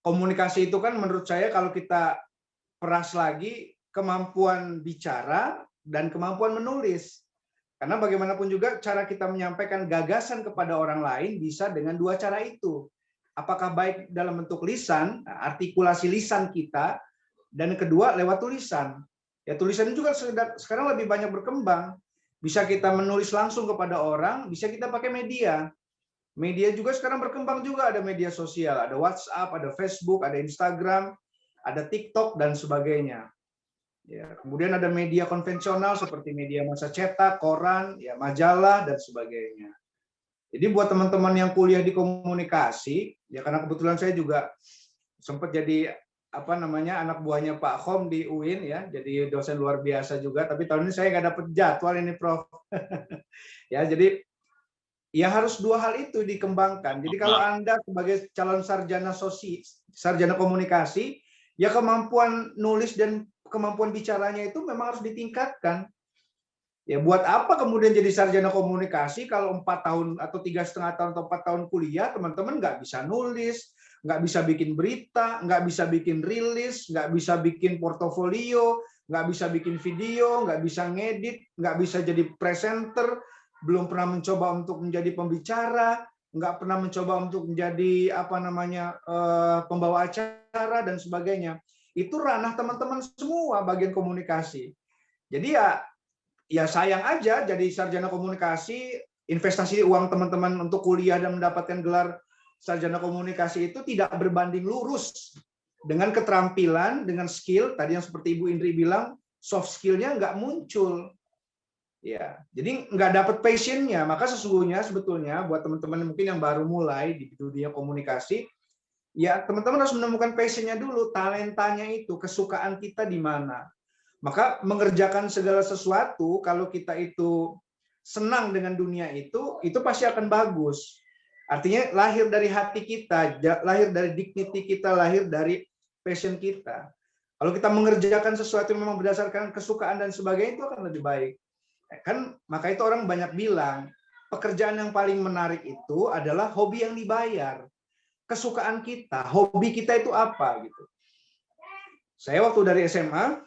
komunikasi itu kan menurut saya kalau kita peras lagi kemampuan bicara dan kemampuan menulis. Karena bagaimanapun juga cara kita menyampaikan gagasan kepada orang lain bisa dengan dua cara itu. Apakah baik dalam bentuk lisan, artikulasi lisan kita, dan kedua lewat tulisan. Ya tulisan juga sekarang lebih banyak berkembang. Bisa kita menulis langsung kepada orang, bisa kita pakai media. Media juga sekarang berkembang juga, ada media sosial, ada WhatsApp, ada Facebook, ada Instagram, ada TikTok dan sebagainya. Ya, kemudian ada media konvensional seperti media massa cetak, koran, ya majalah dan sebagainya. Jadi buat teman-teman yang kuliah di komunikasi, ya karena kebetulan saya juga sempat jadi anak buahnya Pak Khom di UIN ya, jadi dosen luar biasa juga. Tapi tahun ini saya nggak dapat jadwal ini, Prof. Ya, jadi ya harus dua hal itu dikembangkan. Jadi kalau Anda sebagai calon sarjana komunikasi, ya kemampuan nulis dan kemampuan bicaranya itu memang harus ditingkatkan. Ya buat apa kemudian jadi sarjana komunikasi kalau 4 tahun atau 3,5 tahun atau 4 tahun kuliah teman-teman nggak bisa nulis, nggak bisa bikin berita, nggak bisa bikin rilis, nggak bisa bikin portofolio, nggak bisa bikin video, nggak bisa ngedit, nggak bisa jadi presenter, belum pernah mencoba untuk menjadi pembicara, nggak pernah mencoba untuk menjadi pembawa acara dan sebagainya. Itu ranah teman-teman semua bagian komunikasi. Jadi ya sayang aja jadi sarjana komunikasi, investasi uang teman-teman untuk kuliah dan mendapatkan gelar sarjana komunikasi itu tidak berbanding lurus dengan keterampilan, dengan skill, tadi yang seperti Ibu Indri bilang, soft skill-nya nggak muncul. Ya, jadi nggak dapat passion-nya. Maka sesungguhnya sebetulnya buat teman-teman mungkin yang baru mulai di dunia komunikasi, ya teman-teman harus menemukan passion-nya dulu, talentanya itu, kesukaan kita di mana. Maka mengerjakan segala sesuatu, kalau kita itu senang dengan dunia itu pasti akan bagus. Artinya lahir dari hati kita, lahir dari dignity kita, lahir dari passion kita. Kalau kita mengerjakan sesuatu yang memang berdasarkan kesukaan dan sebagainya, itu akan lebih baik. Kan maka itu orang banyak bilang, pekerjaan yang paling menarik itu adalah hobi yang dibayar. Kesukaan kita, hobi kita itu apa gitu. Saya waktu dari SMA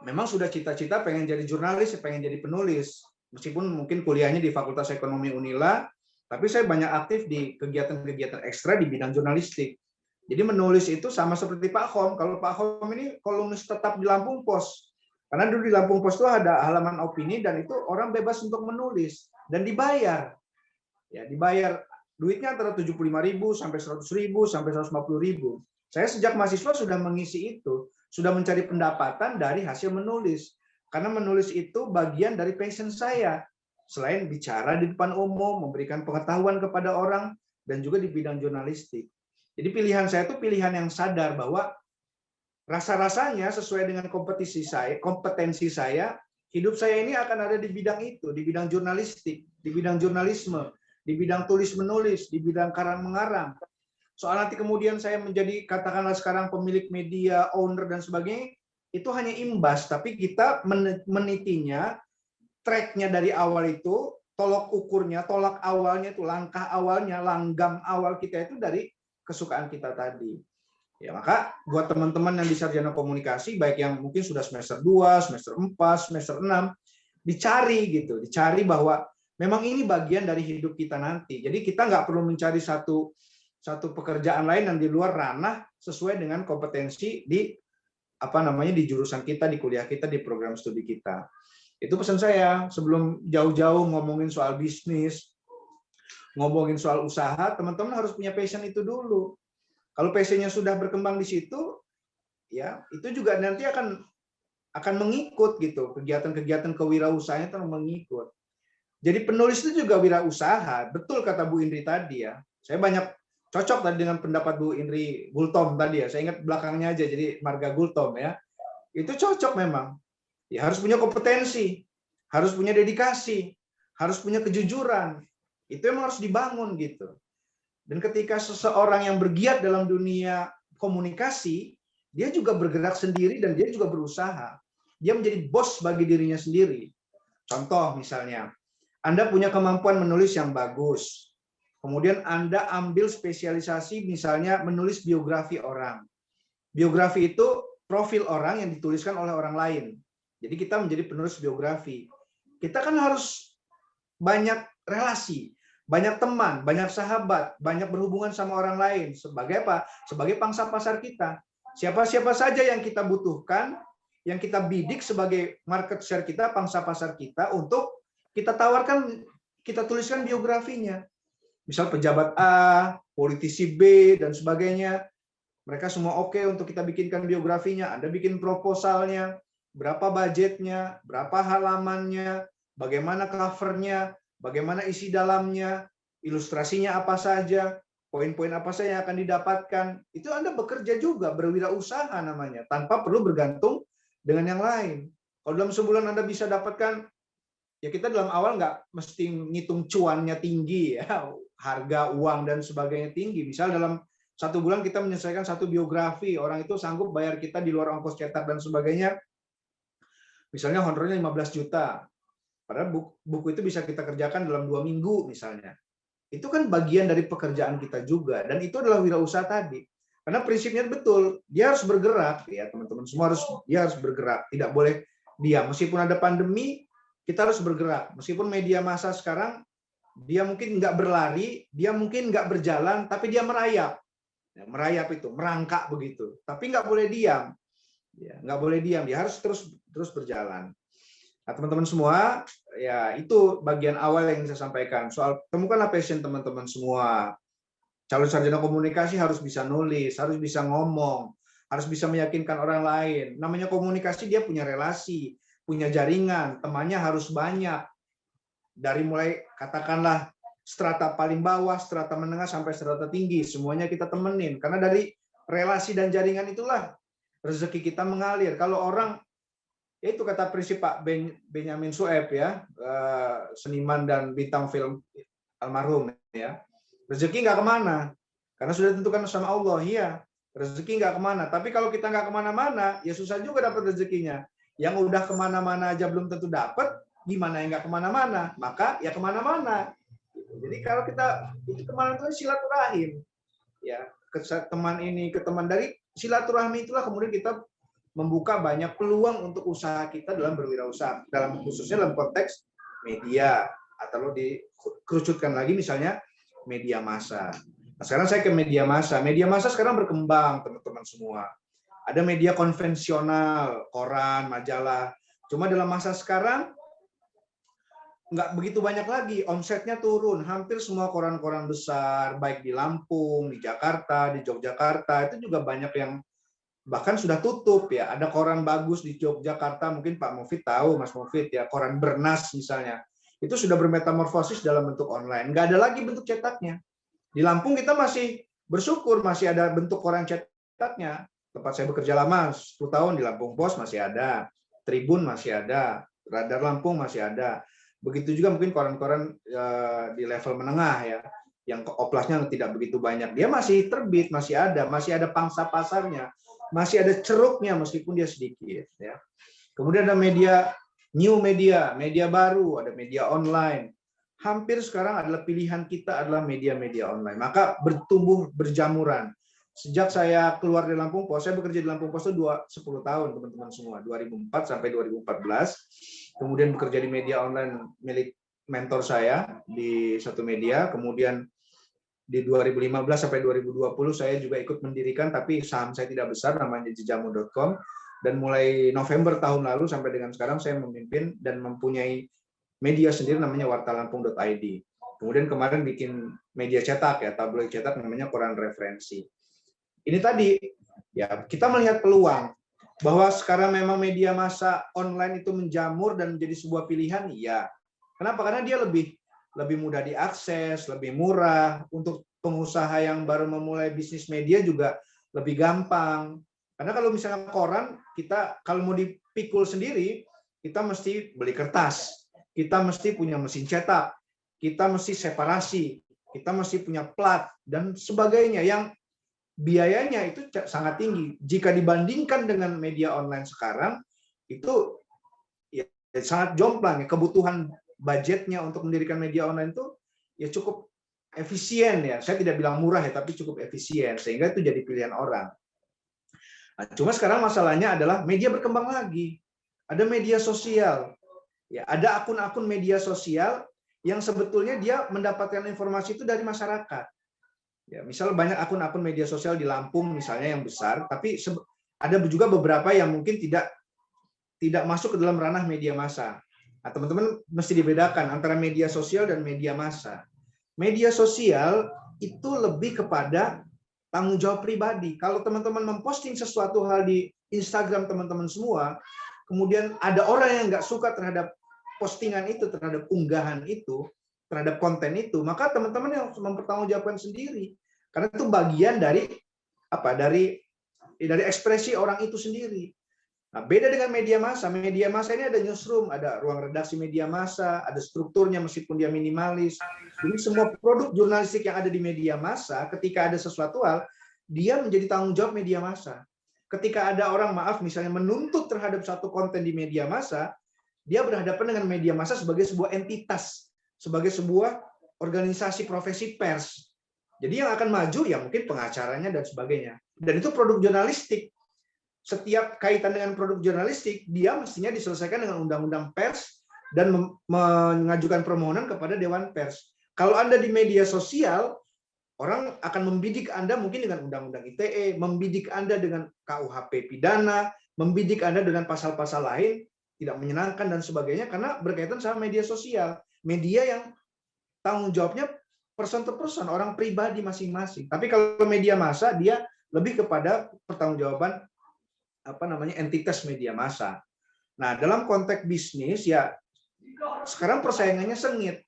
memang sudah cita-cita pengen jadi jurnalis, pengen jadi penulis. Meskipun mungkin kuliahnya di Fakultas Ekonomi Unila, tapi saya banyak aktif di kegiatan-kegiatan ekstra di bidang jurnalistik. Jadi menulis itu sama seperti Pak Khom. Kalau Pak Khom ini kolumnis tetap di Lampung Pos. Karena dulu di Lampung Pos itu ada halaman opini dan itu orang bebas untuk menulis dan dibayar. Ya, dibayar duitnya antara 75.000 sampai 100.000 sampai 150.000. Saya sejak mahasiswa sudah mengisi itu, sudah mencari pendapatan dari hasil menulis. Karena menulis itu bagian dari passion saya. Selain bicara di depan umum, memberikan pengetahuan kepada orang, dan juga di bidang jurnalistik. Jadi pilihan saya itu pilihan yang sadar bahwa rasa-rasanya sesuai dengan kompetensi saya, hidup saya ini akan ada di bidang itu, di bidang jurnalistik, di bidang jurnalisme, di bidang tulis menulis, di bidang karang mengarang. Soal nanti kemudian saya menjadi katakanlah sekarang pemilik media, owner dan sebagainya, itu hanya imbas, tapi kita menitinya, tracknya dari awal itu, tolak ukurnya, tolak awalnya itu, langkah awalnya, langgam awal kita itu dari kesukaan kita tadi. Ya, maka buat teman-teman yang di sarjana komunikasi, baik yang mungkin sudah semester 2, semester 4, semester 6, dicari bahwa memang ini bagian dari hidup kita nanti. Jadi kita nggak perlu mencari satu pekerjaan lain yang di luar ranah sesuai dengan kompetensi di di jurusan kita, di kuliah kita, di program studi kita. Itu pesan saya sebelum jauh-jauh ngomongin soal bisnis, ngomongin soal usaha, teman-teman harus punya passion itu dulu. Kalau passionnya sudah berkembang di situ, ya itu juga nanti akan mengikut gitu, kegiatan-kegiatan kewirausahaan itu mengikut. Jadi penulis itu juga wirausaha, betul kata Bu Indri tadi ya. Saya banyak cocok tadi dengan pendapat Bu Indri Gultom tadi ya. Saya ingat belakangnya aja jadi Marga Gultom ya. Itu cocok memang. Ya harus punya kompetensi, harus punya dedikasi, harus punya kejujuran. Itu memang harus dibangun gitu. Dan ketika seseorang yang bergiat dalam dunia komunikasi, dia juga bergerak sendiri dan dia juga berusaha. Dia menjadi bos bagi dirinya sendiri. Contoh misalnya, Anda punya kemampuan menulis yang bagus. Kemudian Anda ambil spesialisasi misalnya menulis biografi orang. Biografi itu profil orang yang dituliskan oleh orang lain. Jadi kita menjadi penulis biografi. Kita kan harus banyak relasi, banyak teman, banyak sahabat, banyak berhubungan sama orang lain. Sebagai apa? Sebagai pangsa pasar kita. Siapa-siapa saja yang kita butuhkan, yang kita bidik sebagai market share kita, pangsa pasar kita, untuk kita tawarkan, kita tuliskan biografinya. Misal pejabat A, politisi B, dan sebagainya. Mereka semua oke untuk kita bikinkan biografinya. Anda bikin proposalnya, berapa budgetnya, berapa halamannya, bagaimana covernya, bagaimana isi dalamnya, ilustrasinya apa saja, poin-poin apa saja yang akan didapatkan. Itu Anda bekerja juga, berwirausaha namanya, tanpa perlu bergantung dengan yang lain. Kalau dalam sebulan Anda bisa dapatkan, ya kita dalam awal nggak mesti ngitung cuannya tinggi, ya, harga uang dan sebagainya tinggi. Misal dalam 1 bulan kita menyelesaikan 1 biografi, orang itu sanggup bayar kita di luar ongkos cetak dan sebagainya, misalnya honornya 15 juta. Padahal buku itu bisa kita kerjakan dalam 2 minggu misalnya. Itu kan bagian dari pekerjaan kita juga, dan itu adalah wirausaha tadi. Karena prinsipnya betul, dia harus bergerak, ya teman-teman semua dia harus bergerak, tidak boleh diam. Meskipun ada pandemi, kita harus bergerak. Meskipun media massa sekarang dia mungkin nggak berlari, dia mungkin nggak berjalan, tapi dia merayap. Ya, merayap itu, merangkak begitu. Tapi nggak boleh diam. Ya, nggak boleh diam, dia harus terus berjalan. Nah, teman-teman semua, ya itu bagian awal yang saya sampaikan. Soal temukanlah passion teman-teman semua. Calon sarjana komunikasi harus bisa nulis, harus bisa ngomong, harus bisa meyakinkan orang lain. Namanya komunikasi, dia punya relasi, punya jaringan, temannya harus banyak. Dari mulai katakanlah strata paling bawah, strata menengah, sampai strata tinggi, semuanya kita temenin. Karena dari relasi dan jaringan itulah rezeki kita mengalir. Kalau orang, itu kata prinsip Pak Benyamin Sueb, ya, seniman dan bintang film almarhum, ya, rezeki nggak kemana, karena sudah ditentukan sama Allah. Iya, rezeki nggak kemana. Tapi kalau kita nggak kemana-mana, ya susah juga dapat rezekinya. Yang udah kemana-mana aja belum tentu dapat, gimana yang nggak kemana-mana? Maka ya kemana-mana. Jadi kalau kita itu kemana itu silaturahim, ya, ke teman ini, ke teman, dari silaturahmi itulah kemudian kita membuka banyak peluang untuk usaha kita dalam berwirausaha, dalam khususnya dalam konteks media, atau dikerucutkan lagi misalnya media massa. Nah, sekarang saya ke media massa. Media massa sekarang berkembang, teman-teman semua. Ada media konvensional, koran, majalah. Cuma dalam masa sekarang nggak begitu banyak lagi, omsetnya turun. Hampir semua koran-koran besar, baik di Lampung, di Jakarta, di Yogyakarta, itu juga banyak yang bahkan sudah tutup, ya. Ada koran bagus di Yogyakarta, mungkin Pak Mufid tahu, Mas Mufid, ya, koran Bernas misalnya. Itu sudah bermetamorfosis dalam bentuk online. Nggak ada lagi bentuk cetaknya. Di Lampung kita masih bersyukur, masih ada bentuk koran cetaknya. Tempat saya bekerja lama, 10 tahun di Lampung Pos masih ada, Tribun masih ada, Radar Lampung masih ada. Begitu juga mungkin koran-koran di level menengah, ya, yang oplasnya tidak begitu banyak. Dia masih terbit, masih ada pangsa pasarnya, masih ada ceruknya meskipun dia sedikit, ya. Kemudian ada media, new media, media baru, ada media online. Hampir sekarang adalah pilihan kita adalah media-media online. Maka bertumbuh berjamuran. Sejak saya keluar dari Lampung Pos, saya bekerja di Lampung Pos itu 10 tahun, teman-teman semua, 2004 sampai 2014. Kemudian bekerja di media online milik mentor saya di satu media. Kemudian di 2015 sampai 2020 saya juga ikut mendirikan, tapi saham saya tidak besar, namanya jejamu.com. Dan mulai November tahun lalu sampai dengan sekarang saya memimpin dan mempunyai media sendiri namanya wartalampung.id. Kemudian kemarin bikin media cetak, ya, tabloid cetak namanya Koran Referensi. Ini tadi, ya, kita melihat peluang bahwa sekarang memang media massa online itu menjamur dan menjadi sebuah pilihan, ya. Kenapa? Karena dia lebih mudah diakses, lebih murah. Untuk pengusaha yang baru memulai bisnis media juga lebih gampang. Karena kalau misalnya koran, kita kalau mau dipikul sendiri, kita mesti beli kertas, kita mesti punya mesin cetak, kita mesti separasi, kita mesti punya plat, dan sebagainya, yang biayanya itu sangat tinggi. Jika dibandingkan dengan media online sekarang, itu ya sangat jomplang. Kebutuhan budgetnya untuk mendirikan media online itu ya cukup efisien ya. Saya tidak bilang murah ya, tapi cukup efisien sehingga itu jadi pilihan orang. Nah, cuma sekarang masalahnya adalah media berkembang lagi. Ada media sosial. Ya, ada akun-akun media sosial yang sebetulnya dia mendapatkan informasi itu dari masyarakat. Ya, misal banyak akun-akun media sosial di Lampung misalnya yang besar, tapi ada juga beberapa yang mungkin tidak masuk ke dalam ranah media massa. Nah, teman-teman mesti dibedakan antara media sosial dan media massa. Media sosial itu lebih kepada tanggung jawab pribadi. Kalau teman-teman memposting sesuatu hal di Instagram teman-teman semua, kemudian ada orang yang nggak suka terhadap postingan itu, terhadap unggahan itu, terhadap konten itu, maka teman-teman yang mempertanggungjawabkan sendiri. Karena itu bagian dari apa? Dari ekspresi orang itu sendiri. Nah, beda dengan media massa. Media massa ini ada newsroom, ada ruang redaksi media massa, ada strukturnya meskipun dia minimalis. Jadi semua produk jurnalistik yang ada di media massa, ketika ada sesuatu hal, dia menjadi tanggung jawab media massa. Ketika ada orang, maaf, misalnya menuntut terhadap satu konten di media massa, dia berhadapan dengan media massa sebagai sebuah entitas, sebagai sebuah organisasi profesi pers. Jadi yang akan maju ya mungkin pengacaranya dan sebagainya. Dan itu produk jurnalistik. Setiap kaitan dengan produk jurnalistik, dia mestinya diselesaikan dengan undang-undang pers dan mengajukan permohonan kepada Dewan Pers. Kalau Anda di media sosial, orang akan membidik Anda mungkin dengan undang-undang ITE, membidik Anda dengan KUHP pidana, membidik Anda dengan pasal-pasal lain, tidak menyenangkan dan sebagainya, karena berkaitan sama media sosial. Media yang tanggung jawabnya person to person, orang pribadi masing-masing. Tapi kalau media massa, dia lebih kepada pertanggungjawaban entitas media massa. Nah, dalam konteks bisnis ya sekarang persaingannya sengit.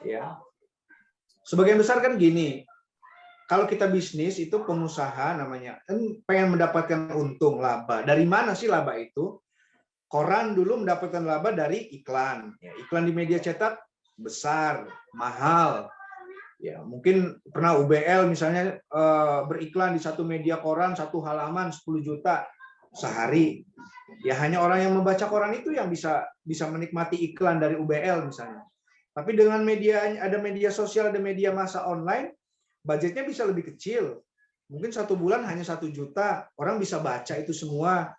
Ya. Sebagian besar kan gini, kalau kita bisnis itu pengusaha namanya, pengen mendapatkan untung, laba. Dari mana sih laba itu? Koran dulu mendapatkan laba dari iklan. Ya, iklan di media cetak besar, mahal. Ya, mungkin pernah UBL misalnya beriklan di satu media koran, satu halaman 10 juta sehari. Ya hanya orang yang membaca koran itu yang bisa menikmati iklan dari UBL misalnya. Tapi dengan ada media sosial, ada media massa online, budgetnya bisa lebih kecil. Mungkin 1 bulan hanya 1 juta, orang bisa baca itu semua.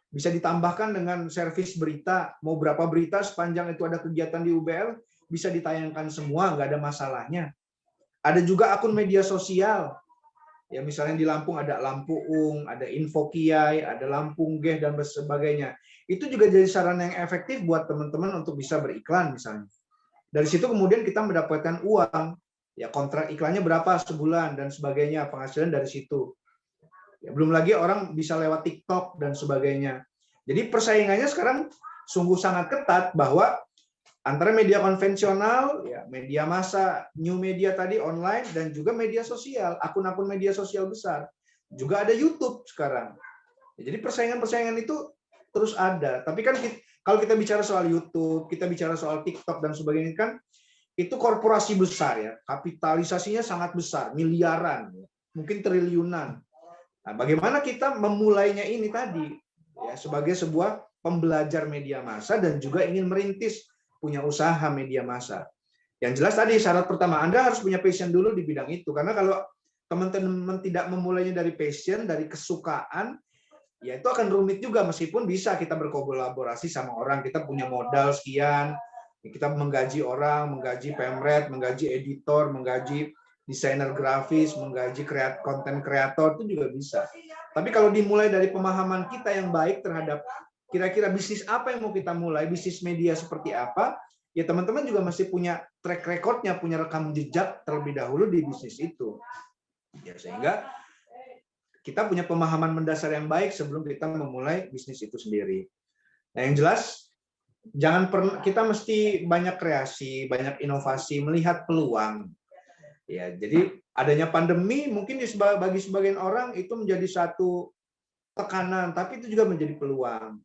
Bisa ditambahkan dengan servis berita, mau berapa berita sepanjang itu ada kegiatan di UBL, bisa ditayangkan semua, nggak ada masalahnya. Ada juga akun media sosial. Ya misalnya di Lampung ada Lampuung, ada Info Kiai, ada Lampung Geh dan sebagainya. Itu juga jadi sarana yang efektif buat teman-teman untuk bisa beriklan misalnya. Dari situ kemudian kita mendapatkan uang. Ya kontrak iklannya berapa sebulan dan sebagainya, penghasilan dari situ. Ya, belum lagi orang bisa lewat TikTok dan sebagainya. Jadi persaingannya sekarang sungguh sangat ketat bahwa antara media konvensional, ya, media massa, new media tadi online, dan juga media sosial, akun-akun media sosial besar. Juga ada YouTube sekarang. Jadi persaingan-persaingan itu terus ada. Tapi kan kalau kita bicara soal YouTube, kita bicara soal TikTok dan sebagainya kan, itu korporasi besar ya, kapitalisasinya sangat besar, miliaran, mungkin triliunan. Nah, bagaimana kita memulainya ini tadi ya sebagai sebuah pembelajar media massa dan juga ingin merintis punya usaha media massa. Yang jelas tadi syarat pertama Anda harus punya passion dulu di bidang itu, karena kalau teman-teman tidak memulainya dari passion, dari kesukaan, ya itu akan rumit juga meskipun bisa kita berkolaborasi sama orang, kita punya modal sekian, kita menggaji orang, menggaji pemret, menggaji editor, menggaji desainer grafis, menggaji konten kreator itu juga bisa. Tapi kalau dimulai dari pemahaman kita yang baik terhadap kira-kira bisnis apa yang mau kita mulai, bisnis media seperti apa, ya teman-teman juga masih punya track recordnya, punya rekam jejak terlebih dahulu di bisnis itu. Ya, sehingga kita punya pemahaman mendasar yang baik sebelum kita memulai bisnis itu sendiri. Nah, yang jelas kita mesti banyak kreasi, banyak inovasi, melihat peluang. Ya, jadi adanya pandemi mungkin bagi sebagian orang itu menjadi satu tekanan, tapi itu juga menjadi peluang.